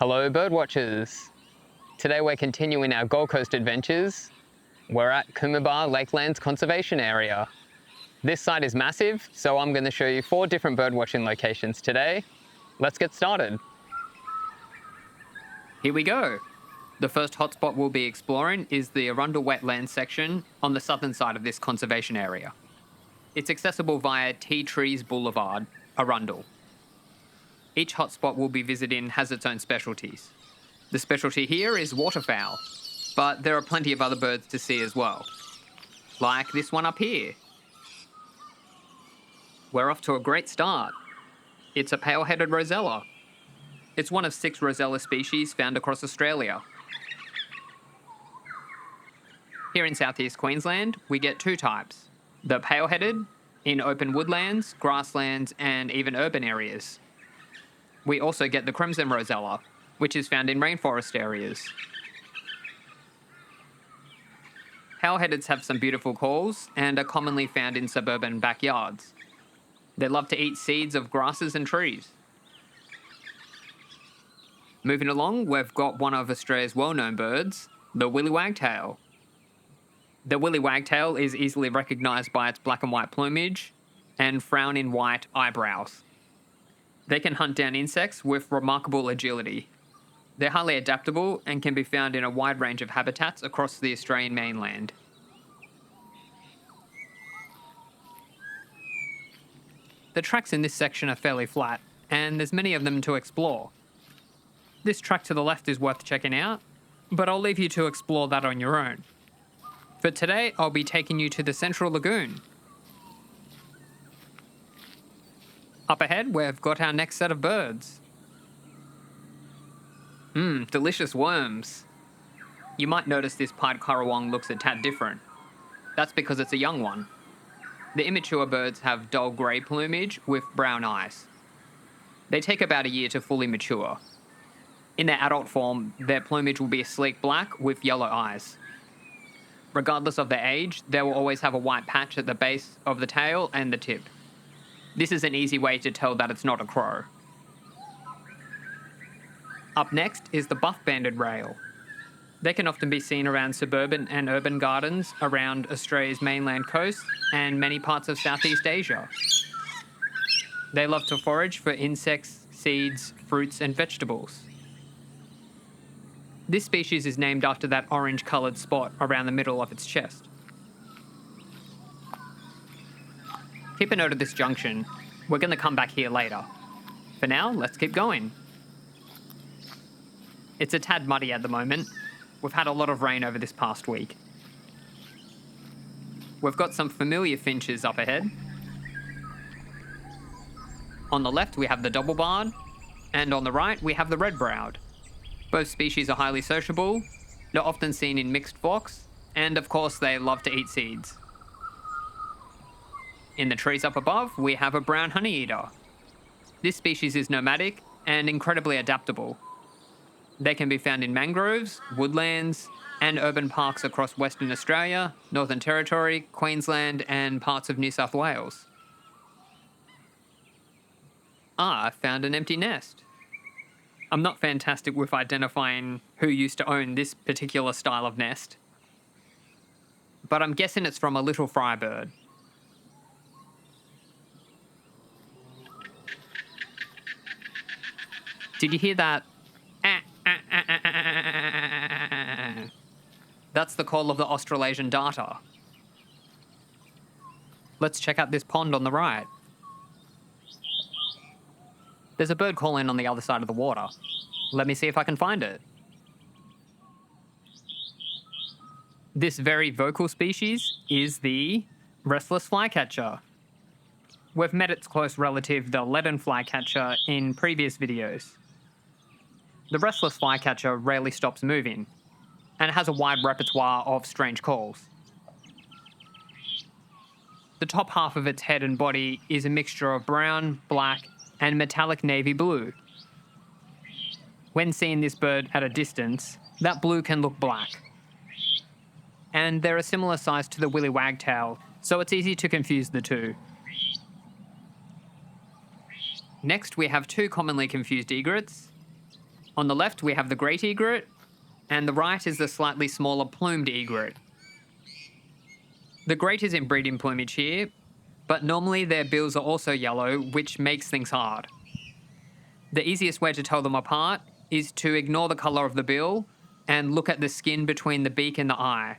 Hello birdwatchers! Today we're continuing our Gold Coast adventures. We're at Coombabah Lakelands Conservation Area. This site is massive, so I'm going to show you 4 different birdwatching locations today. Let's get started. Here we go. The first hotspot we'll be exploring is the Arundel Wetlands section on the southern side of this conservation area. It's accessible via Tea Trees Boulevard, Arundel. Each hotspot we'll be visiting has its own specialties. The specialty here is waterfowl, but there are plenty of other birds to see as well. Like this one up here. We're off to a great start. It's a pale-headed rosella. It's one of 6 rosella species found across Australia. Here in southeast Queensland, we get 2 types. The pale-headed, in open woodlands, grasslands, and even urban areas. We also get the crimson rosella, which is found in rainforest areas. Pale-headeds have some beautiful calls and are commonly found in suburban backyards. They love to eat seeds of grasses and trees. Moving along, we've got one of Australia's well-known birds, the willy wagtail. The willy wagtail is easily recognised by its black and white plumage and frowning white eyebrows. They can hunt down insects with remarkable agility. They're highly adaptable and can be found in a wide range of habitats across the Australian mainland. The tracks in this section are fairly flat, and there's many of them to explore. This track to the left is worth checking out, but I'll leave you to explore that on your own. For today, I'll be taking you to the Central Lagoon. Up ahead, we've got our next set of birds. Delicious worms. You might notice this pied currawong looks a tad different. That's because it's a young one. The immature birds have dull grey plumage with brown eyes. They take about a year to fully mature. In their adult form, their plumage will be a sleek black with yellow eyes. Regardless of their age, they will always have a white patch at the base of the tail and the tip. This is an easy way to tell that it's not a crow. Up next is the buff-banded rail. They can often be seen around suburban and urban gardens around Australia's mainland coast and many parts of Southeast Asia. They love to forage for insects, seeds, fruits, and vegetables. This species is named after that orange-coloured spot around the middle of its chest. Keep a note of this junction. We're going to come back here later. For now, let's keep going. It's a tad muddy at the moment. We've had a lot of rain over this past week. We've got some familiar finches up ahead. On the left, we have the double-barred, and on the right, we have the red-browed. Both species are highly sociable. They're often seen in mixed flocks, and of course, they love to eat seeds. In the trees up above, we have a brown honeyeater. This species is nomadic and incredibly adaptable. They can be found in mangroves, woodlands, and urban parks across Western Australia, Northern Territory, Queensland, and parts of New South Wales. I found an empty nest. I'm not fantastic with identifying who used to own this particular style of nest, but I'm guessing it's from a little frybird. Did you hear that? That's the call of the Australasian darter. Let's check out this pond on the right. There's a bird calling on the other side of the water. Let me see if I can find it. This very vocal species is the restless flycatcher. We've met its close relative, the leaden flycatcher, in previous videos. The restless flycatcher rarely stops moving, and has a wide repertoire of strange calls. The top half of its head and body is a mixture of brown, black, and metallic navy blue. When seeing this bird at a distance, that blue can look black. And they're a similar size to the willy wagtail, so it's easy to confuse the two. Next, we have 2 commonly confused egrets. On the left, we have the great egret, and the right is the slightly smaller plumed egret. The great is in breeding plumage here, but normally their bills are also yellow, which makes things hard. The easiest way to tell them apart is to ignore the colour of the bill and look at the skin between the beak and the eye.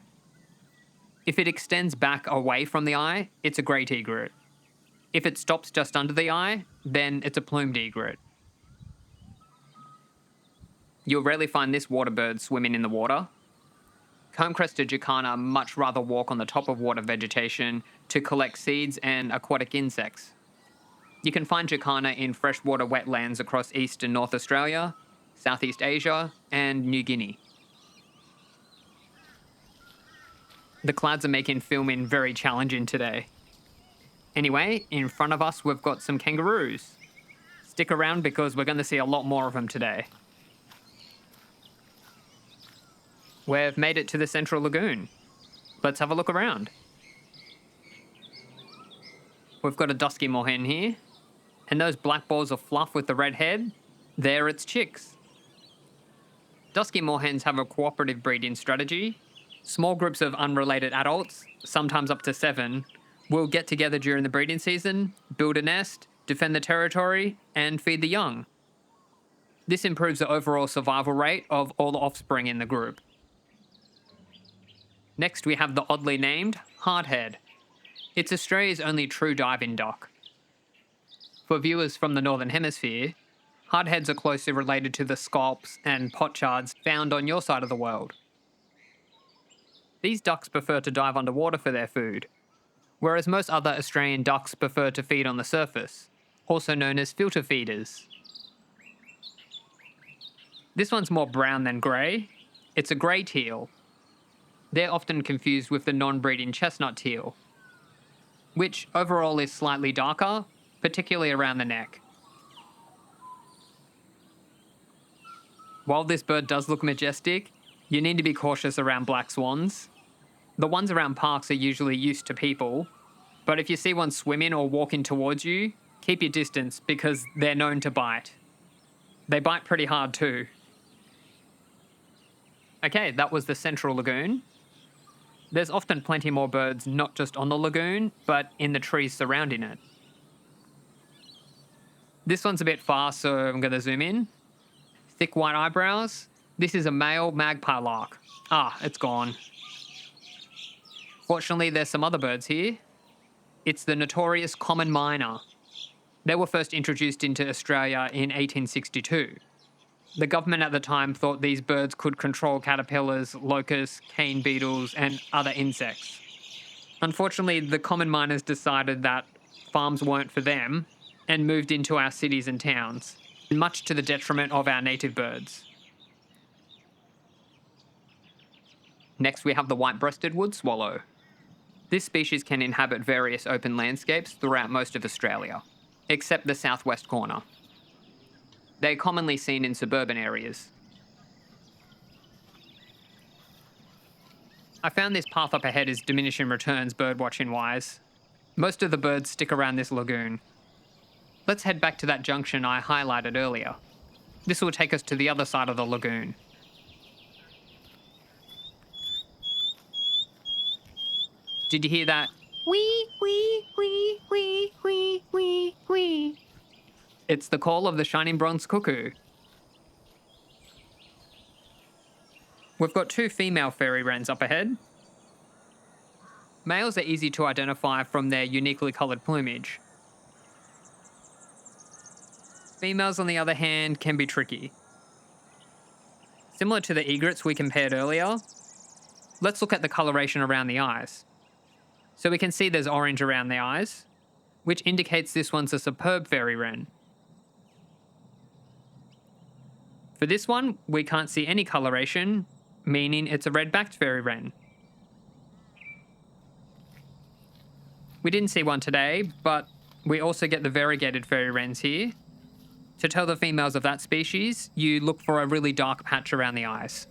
If it extends back away from the eye, it's a great egret. If it stops just under the eye, then it's a plumed egret. You'll rarely find this water bird swimming in the water. Comb-crested jacana much rather walk on the top of water vegetation to collect seeds and aquatic insects. You can find jacana in freshwater wetlands across East and North Australia, Southeast Asia, and New Guinea. The clouds are making filming very challenging today. Anyway, in front of us we've got some kangaroos. Stick around because we're going to see a lot more of them today. We've made it to the central lagoon. Let's have a look around. We've got a dusky moorhen here, and those black balls of fluff with the red head, they're its chicks. Dusky moorhens have a cooperative breeding strategy. Small groups of unrelated adults, sometimes up to 7, will get together during the breeding season, build a nest, defend the territory, and feed the young. This improves the overall survival rate of all the offspring in the group. Next, we have the oddly named hardhead. It's Australia's only true diving duck. For viewers from the Northern Hemisphere, hardheads are closely related to the scalps and potchards found on your side of the world. These ducks prefer to dive underwater for their food, whereas most other Australian ducks prefer to feed on the surface, also known as filter feeders. This one's more brown than grey. It's a grey teal. They're often confused with the non-breeding chestnut teal, which overall is slightly darker, particularly around the neck. While this bird does look majestic, you need to be cautious around black swans. The ones around parks are usually used to people, but if you see one swimming or walking towards you, keep your distance because they're known to bite. They bite pretty hard too. Okay, that was the central lagoon. There's often plenty more birds not just on the lagoon, but in the trees surrounding it. This one's a bit far, so I'm going to zoom in. Thick white eyebrows. This is a male magpie lark. Ah, it's gone. Fortunately, there's some other birds here. It's the notorious common myna. They were first introduced into Australia in 1862. The government at the time thought these birds could control caterpillars, locusts, cane beetles, and other insects. Unfortunately, the common miners decided that farms weren't for them and moved into our cities and towns, much to the detriment of our native birds. Next, we have the white-breasted wood swallow. This species can inhabit various open landscapes throughout most of Australia, except the southwest corner. They're commonly seen in suburban areas. I found this path up ahead is diminishing returns birdwatching wise. Most of the birds stick around this lagoon. Let's head back to that junction I highlighted earlier. This will take us to the other side of the lagoon. Did you hear that? Wee, wee, wee, wee, wee, wee, wee. It's the call of the shining bronze cuckoo. We've got 2 female fairy wrens up ahead. Males are easy to identify from their uniquely coloured plumage. Females, on the other hand, can be tricky. Similar to the egrets we compared earlier, let's look at the coloration around the eyes. So we can see there's orange around the eyes, which indicates this one's a superb fairy wren. For this one, we can't see any coloration, meaning it's a red-backed fairy wren. We didn't see one today, but we also get the variegated fairy wrens here. To tell the females of that species, you look for a really dark patch around the eyes.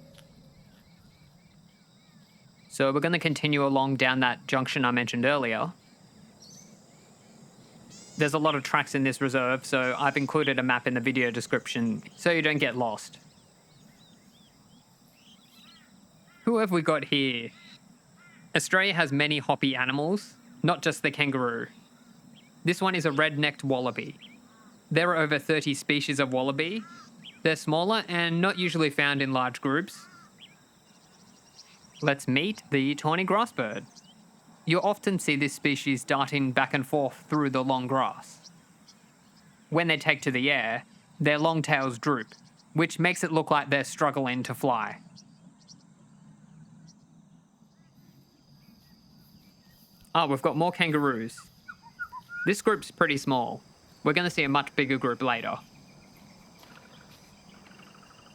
So we're going to continue along down that junction I mentioned earlier. There's a lot of tracks in this reserve, so I've included a map in the video description so you don't get lost. Who have we got here? Australia has many hoppy animals, not just the kangaroo. This one is a red-necked wallaby. There are over 30 species of wallaby. They're smaller and not usually found in large groups. Let's meet the tawny grassbird. You'll often see this species darting back and forth through the long grass. When they take to the air, their long tails droop, which makes it look like they're struggling to fly. We've got more kangaroos. This group's pretty small. We're going to see a much bigger group later.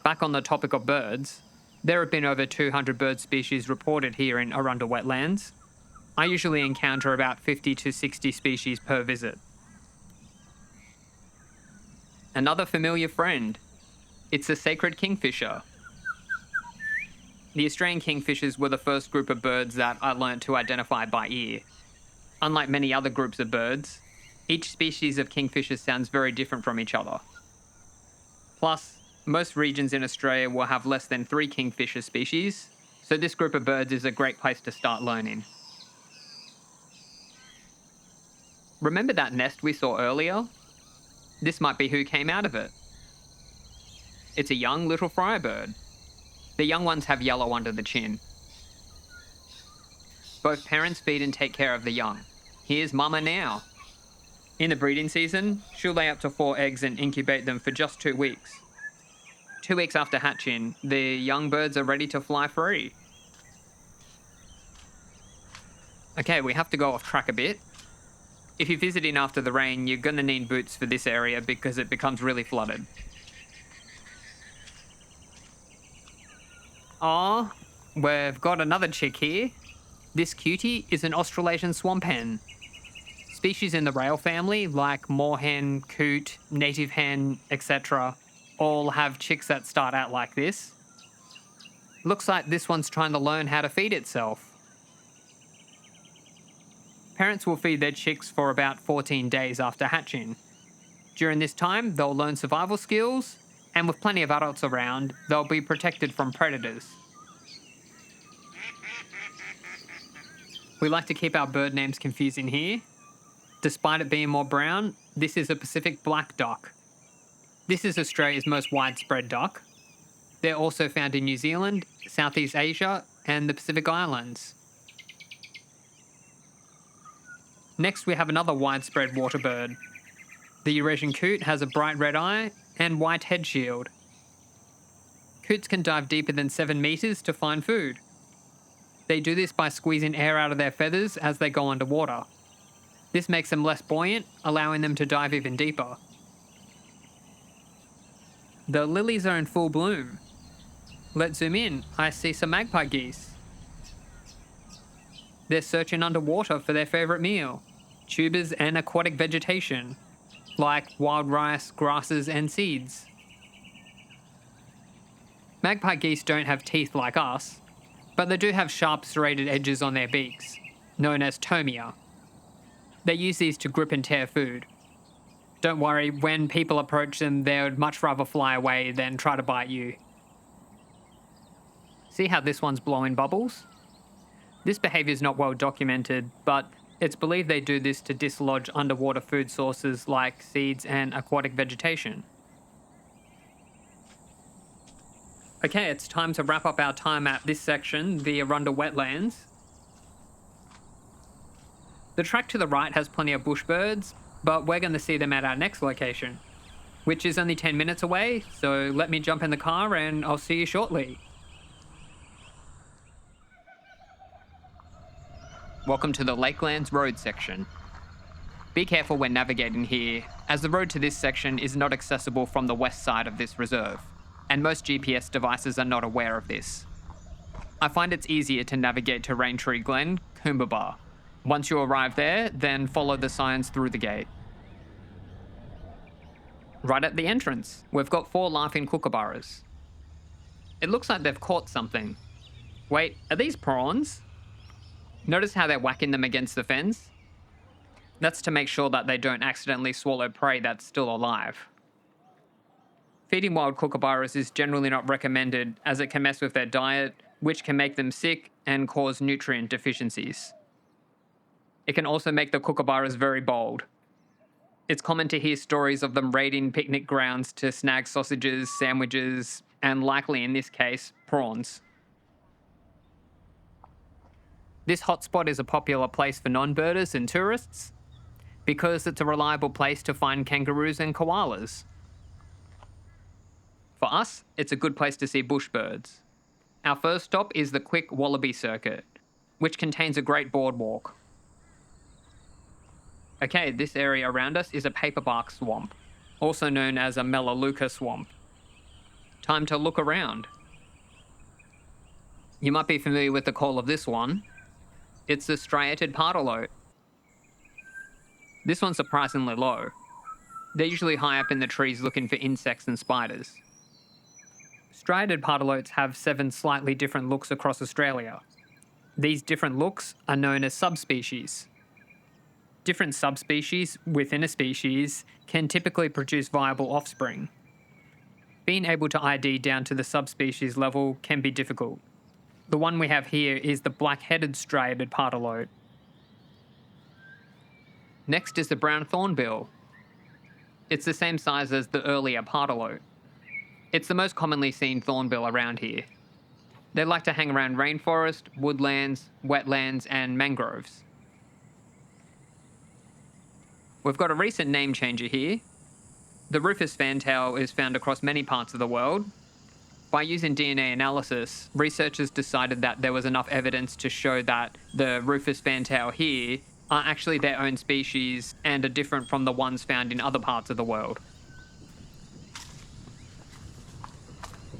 Back on the topic of birds, there have been over 200 bird species reported here in Arundel Wetlands. I usually encounter about 50 to 60 species per visit. Another familiar friend. It's the sacred kingfisher. The Australian kingfishers were the first group of birds that I learnt to identify by ear. Unlike many other groups of birds, each species of kingfisher sounds very different from each other. Plus, most regions in Australia will have less than 3 kingfisher species, so this group of birds is a great place to start learning. Remember that nest we saw earlier? This might be who came out of it. It's a young little firebird. The young ones have yellow under the chin. Both parents feed and take care of the young. Here's mama now. In the breeding season, she'll lay up to 4 eggs and incubate them for just 2 weeks. 2 weeks after hatching, the young birds are ready to fly free. Okay, we have to go off track a bit. If you're visiting after the rain, you're going to need boots for this area because it becomes really flooded. We've got another chick here. This cutie is an Australasian swamp hen. Species in the rail family, like moorhen, coot, native hen, etc., all have chicks that start out like this. Looks like this one's trying to learn how to feed itself. Parents will feed their chicks for about 14 days after hatching. During this time, they'll learn survival skills, and with plenty of adults around, they'll be protected from predators. We like to keep our bird names confusing here. Despite it being more brown, this is a Pacific black duck. This is Australia's most widespread duck. They're also found in New Zealand, Southeast Asia, and the Pacific Islands. Next, we have another widespread water bird. The Eurasian coot has a bright red eye and white head shield. Coots can dive deeper than 7 meters to find food. They do this by squeezing air out of their feathers as they go underwater. This makes them less buoyant, allowing them to dive even deeper. The lilies are in full bloom. Let's zoom in. I see some magpie geese. They're searching underwater for their favourite meal, tubers and aquatic vegetation, like wild rice, grasses and seeds. Magpie geese don't have teeth like us, but they do have sharp serrated edges on their beaks, known as tomia. They use these to grip and tear food. Don't worry, when people approach them, they would much rather fly away than try to bite you. See how this one's blowing bubbles? This behaviour is not well documented, but it's believed they do this to dislodge underwater food sources like seeds and aquatic vegetation. Okay, it's time to wrap up our time at this section, the Arundel Wetlands. The track to the right has plenty of bush birds, but we're going to see them at our next location, which is only 10 minutes away, so let me jump in the car and I'll see you shortly. Welcome to the Lakelands Road section. Be careful when navigating here, as the road to this section is not accessible from the west side of this reserve, and most GPS devices are not aware of this. I find it's easier to navigate to Raintree Glen, Coombabah. Once you arrive there, then follow the signs through the gate. Right at the entrance, we've got 4 laughing kookaburras. It looks like they've caught something. Wait, are these prawns? Notice how they're whacking them against the fence? That's to make sure that they don't accidentally swallow prey that's still alive. Feeding wild kookaburras is generally not recommended as it can mess with their diet, which can make them sick and cause nutrient deficiencies. It can also make the kookaburras very bold. It's common to hear stories of them raiding picnic grounds to snag sausages, sandwiches, and likely in this case, prawns. This hotspot is a popular place for non-birders and tourists because it's a reliable place to find kangaroos and koalas. For us, it's a good place to see bush birds. Our first stop is the quick wallaby circuit, which contains a great boardwalk. Okay, this area around us is a paperbark swamp, also known as a melaleuca swamp. Time to look around. You might be familiar with the call of this one. It's the striated pardalote. This one's surprisingly low. They're usually high up in the trees looking for insects and spiders. Striated pardalotes have 7 slightly different looks across Australia. These different looks are known as subspecies. Different subspecies within a species can typically produce viable offspring. Being able to ID down to the subspecies level can be difficult. The one we have here is the black-headed striated pardalote. Next is the brown thornbill. It's the same size as the earlier pardalote. It's the most commonly seen thornbill around here. They like to hang around rainforest, woodlands, wetlands, and mangroves. We've got a recent name changer here. The rufous fantail is found across many parts of the world. By using DNA analysis, researchers decided that there was enough evidence to show that the rufous fantail here are actually their own species and are different from the ones found in other parts of the world.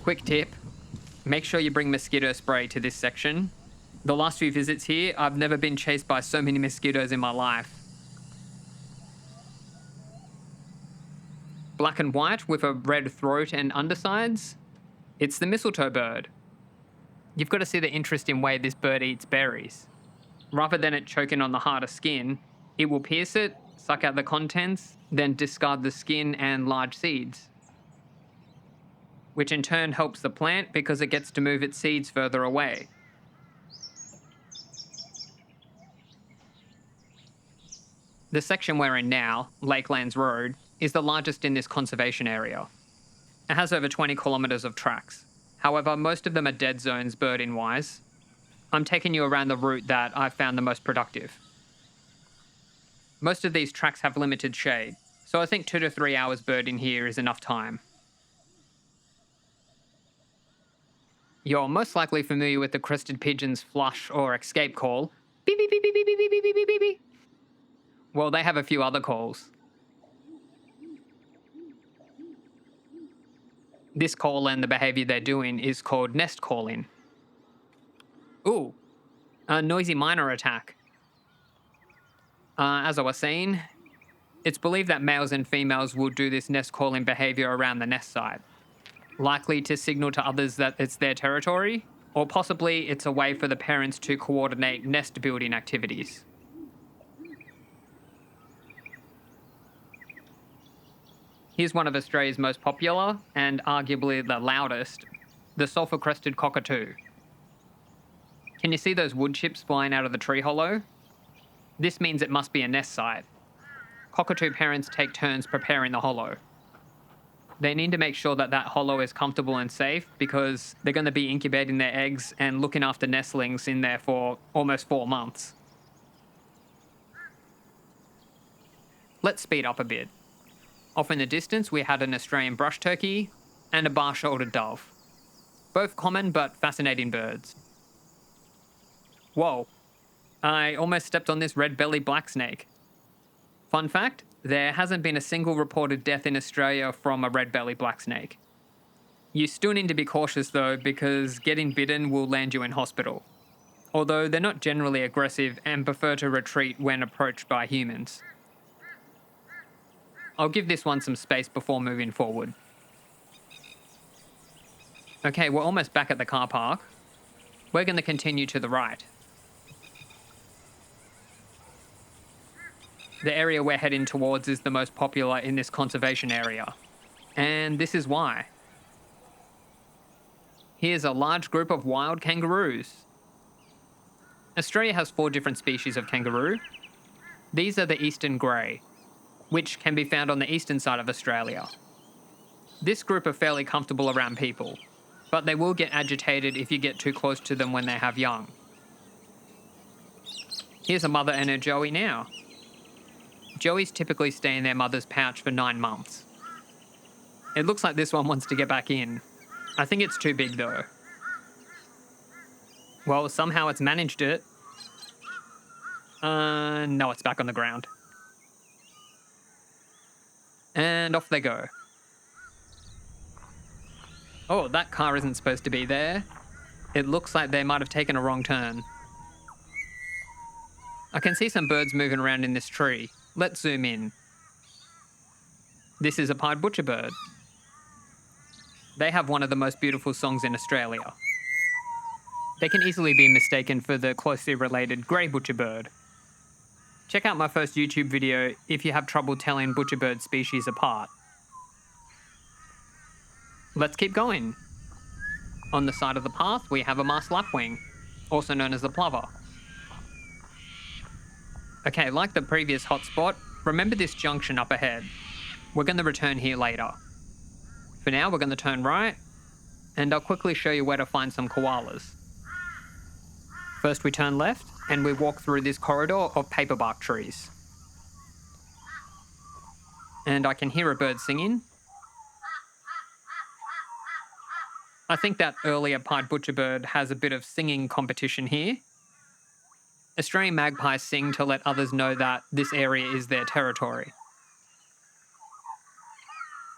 Quick tip, make sure you bring mosquito spray to this section. The last few visits here, I've never been chased by so many mosquitoes in my life. Black and white with a red throat and undersides. It's the mistletoe bird. You've got to see the interesting way this bird eats berries. Rather than it choking on the harder skin, it will pierce it, suck out the contents, then discard the skin and large seeds, which in turn helps the plant because it gets to move its seeds further away. The section we're in now, Lakelands Road, is the largest in this conservation area. It has over 20 kilometres of tracks. However, most of them are dead zones birding-wise. I'm taking you around the route that I've found the most productive. Most of these tracks have limited shade, so I think 2 to 3 hours birding here is enough time. You're most likely familiar with the crested pigeon's flush or escape call. Beep, beep, beep, beep, beep, beep, beep, beep, beep, beep. Well, they have a few other calls. This call and the behaviour they're doing is called nest calling. Ooh, a noisy miner attack. As I was saying, it's believed that males and females will do this nest calling behaviour around the nest site, likely to signal to others that it's their territory, or possibly it's a way for the parents to coordinate nest building activities. Here's one of Australia's most popular, and arguably the loudest, the sulphur-crested cockatoo. Can you see those wood chips flying out of the tree hollow? This means it must be a nest site. Cockatoo parents take turns preparing the hollow. They need to make sure that that hollow is comfortable and safe because they're going to be incubating their eggs and looking after nestlings in there for almost 4 months. Let's speed up a bit. Off in the distance, we had an Australian brush turkey and a bar-shouldered dove. Both common but fascinating birds. Whoa, I almost stepped on this red-bellied blacksnake. Fun fact, there hasn't been a single reported death in Australia from a red-bellied blacksnake. You still need to be cautious though, because getting bitten will land you in hospital. Although they're not generally aggressive and prefer to retreat when approached by humans. I'll give this one some space before moving forward. Okay, we're almost back at the car park. We're going to continue to the right. The area we're heading towards is the most popular in this conservation area. And this is why. Here's a large group of wild kangaroos. Australia has 4 different species of kangaroo. These are the eastern grey, which can be found on the eastern side of Australia. This group are fairly comfortable around people, but they will get agitated if you get too close to them when they have young. Here's a mother and her joey now. Joeys typically stay in their mother's pouch for 9 months. It looks like this one wants to get back in. I think it's too big though. Well, somehow it's managed it. No, it's back on the ground. And off they go. Oh, that car isn't supposed to be there. It looks like they might have taken a wrong turn. I can see some birds moving around in this tree. Let's zoom in. This is a pied butcherbird. They have one of the most beautiful songs in Australia. They can easily be mistaken for the closely related grey butcherbird. Check out my first YouTube video if you have trouble telling butcherbird species apart. Let's keep going. On the side of the path, we have a masked lapwing, also known as the plover. Okay, like the previous hotspot, remember this junction up ahead. We're going to return here later. For now, we're going to turn right, and I'll quickly show you where to find some koalas. First, we turn left, and we walk through this corridor of paperbark trees. And I can hear a bird singing. I think that earlier pied butcherbird has a bit of singing competition here. Australian magpies sing to let others know that this area is their territory.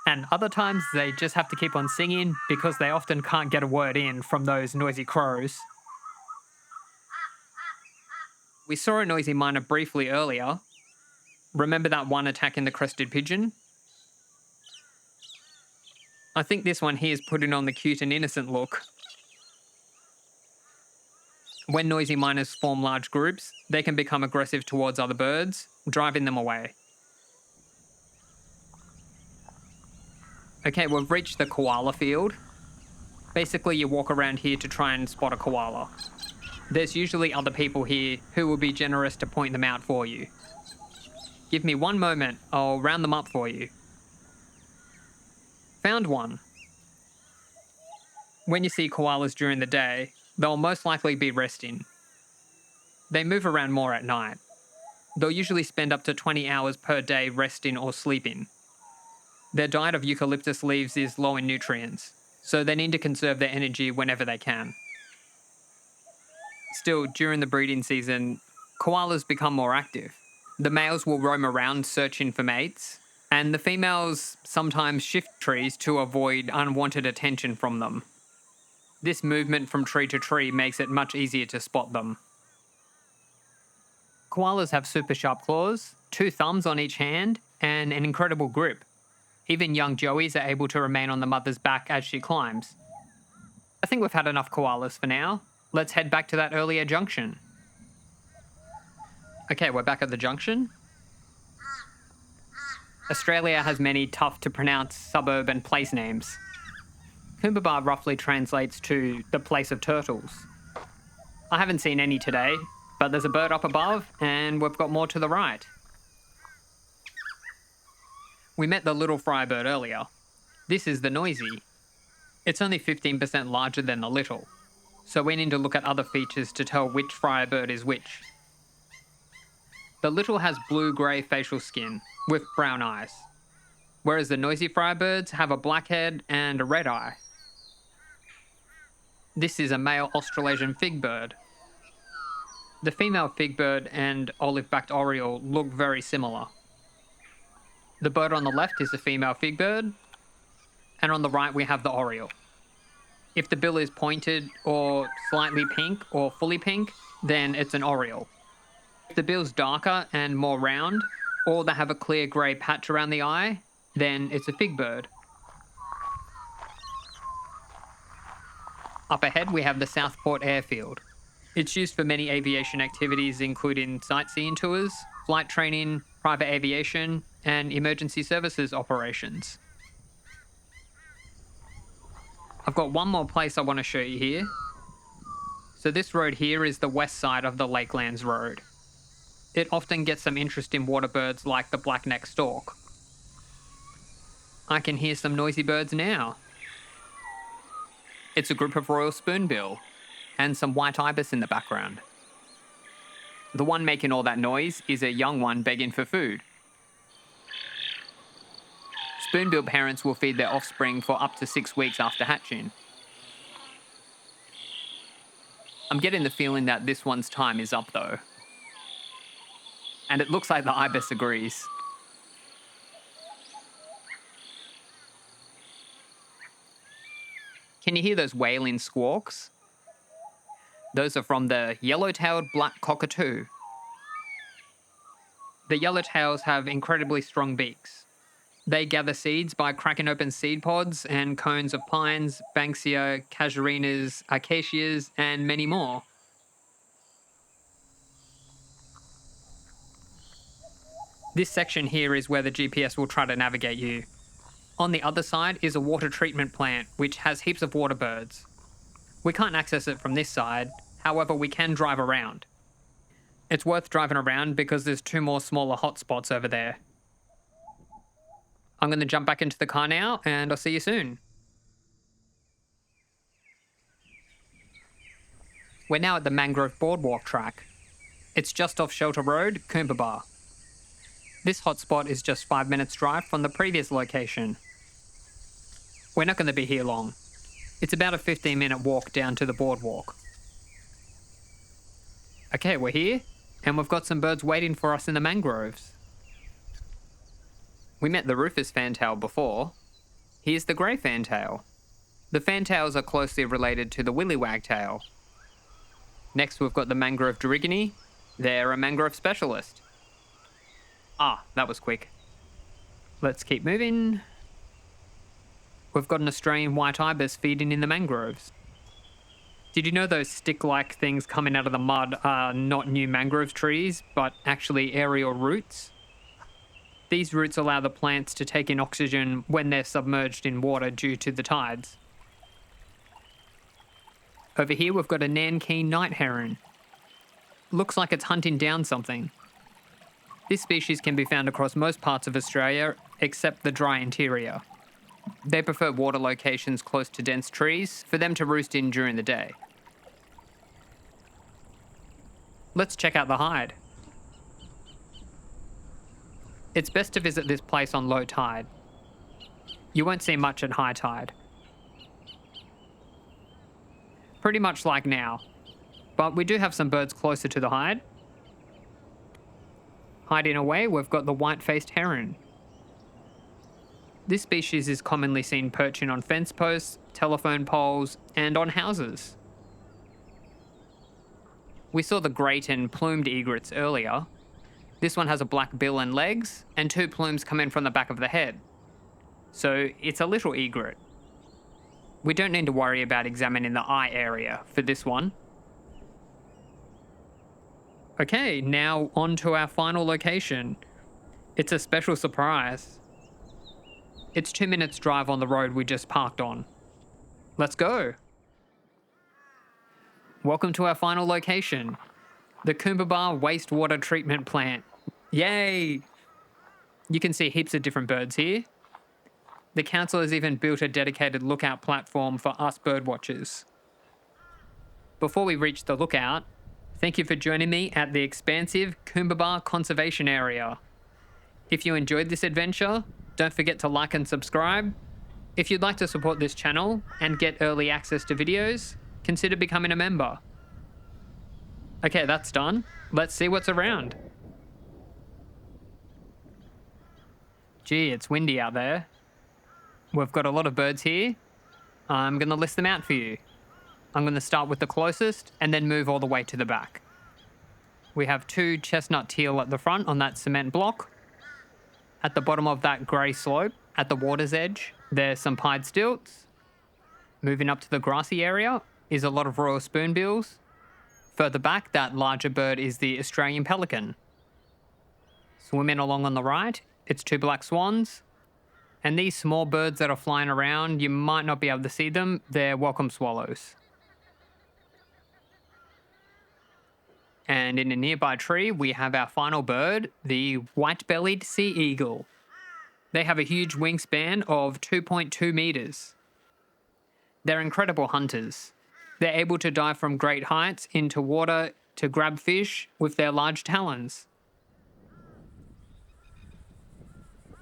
And other times they just have to keep on singing because they often can't get a word in from those noisy crows. We saw a noisy miner briefly earlier. Remember that one attacking the crested pigeon? I think this one here is putting on the cute and innocent look. When noisy miners form large groups, they can become aggressive towards other birds, driving them away. Okay, we've reached the koala field. Basically, you walk around here to try and spot a koala. There's usually other people here who will be generous to point them out for you. Give me one moment, I'll round them up for you. Found one. When you see koalas during the day, they'll most likely be resting. They move around more at night. They'll usually spend up to 20 hours per day resting or sleeping. Their diet of eucalyptus leaves is low in nutrients, so they need to conserve their energy whenever they can. Still, during the breeding season, koalas become more active. The males will roam around searching for mates, and the females sometimes shift trees to avoid unwanted attention from them. This movement from tree to tree makes it much easier to spot them. Koalas have super sharp claws, 2 thumbs on each hand, and an incredible grip. Even young joeys are able to remain on the mother's back as she climbs. I think we've had enough koalas for now. Let's head back to that earlier junction. Okay, we're back at the junction. Australia has many tough to pronounce suburb and place names. Coombabah roughly translates to the place of turtles. I haven't seen any today, but there's a bird up above and we've got more to the right. We met the little friarbird earlier. This is the noisy. It's only 15% larger than the little, so we need to look at other features to tell which friarbird is which. The little has blue-grey facial skin with brown eyes, whereas the noisy friarbirds have a black head and a red eye. This is a male Australasian figbird. The female figbird and olive-backed oriole look very similar. The bird on the left is the female figbird, and on the right we have the oriole. If the bill is pointed or slightly pink or fully pink, then it's an oriole. If the bill's darker and more round, or they have a clear grey patch around the eye, then it's a figbird. Up ahead we have the Southport Airfield. It's used for many aviation activities including sightseeing tours, flight training, private aviation, and emergency services operations. I've got one more place I want to show you here. So this road here is the west side of the Lakelands Road. It often gets some interesting water birds like the black-necked stork. I can hear some noisy birds now. It's a group of royal spoonbill and some white ibis in the background. The one making all that noise is a young one begging for food. Spoonbill parents will feed their offspring for up to 6 weeks after hatching. I'm getting the feeling that this one's time is up though. And it looks like the ibis agrees. Can you hear those wailing squawks? Those are from the yellow-tailed black cockatoo. The yellowtails have incredibly strong beaks. They gather seeds by cracking open seed pods and cones of pines, banksia, casuarinas, acacias, and many more. This section here is where the GPS will try to navigate you. On the other side is a water treatment plant, which has heaps of water birds. We can't access it from this side, however we can drive around. It's worth driving around because there's 2 more smaller hotspots over there. I'm going to jump back into the car now, and I'll see you soon. We're now at the Mangrove Boardwalk track. It's just off Shelter Road, Coombabah. This hotspot is just 5 minutes drive from the previous location. We're not going to be here long. It's about a 15-minute walk down to the boardwalk. Okay, we're here, and we've got some birds waiting for us in the mangroves. We met the rufous fantail before. Here's the grey fantail. The fantails are closely related to the willy wagtail. Next we've got the mangrove dirigony. They're a mangrove specialist. Ah, that was quick. Let's keep moving. We've got an Australian white ibis feeding in the mangroves. Did you know those stick-like things coming out of the mud are not new mangrove trees, but actually aerial roots? These roots allow the plants to take in oxygen when they're submerged in water due to the tides. Over here we've got a nankeen night heron. Looks like it's hunting down something. This species can be found across most parts of Australia, except the dry interior. They prefer water locations close to dense trees for them to roost in during the day. Let's check out the hide. It's best to visit this place on low tide. You won't see much at high tide. Pretty much like now, but we do have some birds closer to the hide. Hiding away, we've got the white-faced heron. This species is commonly seen perching on fence posts, telephone poles, and on houses. We saw the great and plumed egrets earlier. This one has a black bill and legs, and 2 plumes come in from the back of the head. So it's a little egret. We don't need to worry about examining the eye area for this one. Okay, now on to our final location. It's a special surprise. It's 2 minutes drive on the road we just parked on. Let's go. Welcome to our final location, the Coombabah Wastewater Treatment Plant. Yay! You can see heaps of different birds here. The council has even built a dedicated lookout platform for us birdwatchers. Before we reach the lookout, thank you for joining me at the expansive Coombabah Conservation Area. If you enjoyed this adventure, don't forget to like and subscribe. If you'd like to support this channel and get early access to videos, consider becoming a member. Okay, that's done. Let's see what's around. Gee, it's windy out there. We've got a lot of birds here. I'm going to list them out for you. I'm going to start with the closest and then move all the way to the back. We have 2 chestnut teal at the front on that cement block. At the bottom of that grey slope, at the water's edge, there's some pied stilts. Moving up to the grassy area is a lot of royal spoonbills. Further back, that larger bird is the Australian pelican. Swimming along on the right, it's 2 black swans. And these small birds that are flying around, you might not be able to see them. They're welcome swallows. And in a nearby tree, we have our final bird, the white-bellied sea eagle. They have a huge wingspan of 2.2 meters. They're incredible hunters. They're able to dive from great heights into water to grab fish with their large talons.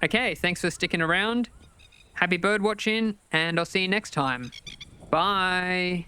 Okay, thanks for sticking around. Happy bird watching, and I'll see you next time. Bye.